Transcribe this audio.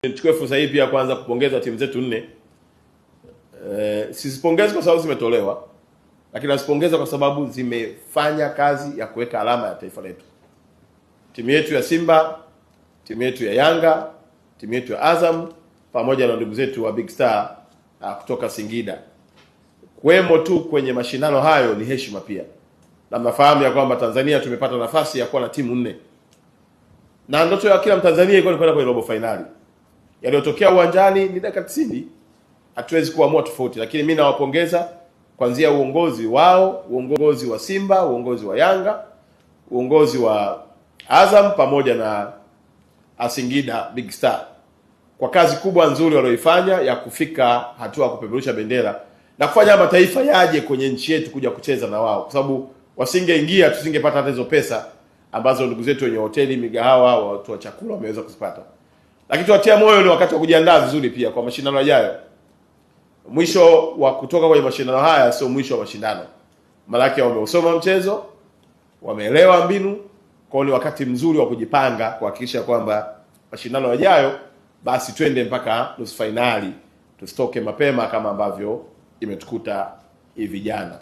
Nichukue fursa hii pia kwanza kupongeza timu zetu nne. Sizipongeze kwa sababu zimetolewa, lakini nazipongeza kwa sababu zimefanya kazi ya kuweka alama ya taifa letu. Timu yetu ya Simba, timu yetu ya Yanga, timu yetu ya Azam pamoja na ndugu zetu wa Big Star kutoka Singida. Kuwemo tu kwenye mashindano hayo ni heshima pia. Na mnafahamu ya kwamba Tanzania tumepata nafasi ya kuwa na timu nne. Na ndoto ya kila Mtanzania ilikuwa ni kwenda kwenye robo finali. Yaliyotokea uwanjani ni dakika 90. Hatuwezi kuamua tofauti, lakini mimi nawapongeza kuanzia uongozi wao, uongozi wa Simba, uongozi wa Yanga, uongozi wa Azam pamoja na Singida Big Star kwa kazi kubwa nzuri walioifanya ya kufika hatua ya kupeperusha bendera na kufanya mataifa yaje kwenye nchi yetu kuja kucheza na wao, kwa sababu wasingeingia tusingepata hata hizo pesa ambazo ndugu zetu wenye hoteli, migahawa, watu wa chakula wameweza kuzipata. Lakini tuwatia moyo, ni wakati wa kujiandaa vizuri pia kwa mashindano yajayo. Mwisho wa kutoka kwenye mashindano haya sio mwisho wa mashindano. Malaki wameusoma mchezo, wameelewa mbinu, kwa ni wakati mzuri wa kujipanga kuhakikisha kwamba mashindano yajayo basi twende mpaka nusu finali, tusitoke mapema kama ambavyo imetukuta hivi jana.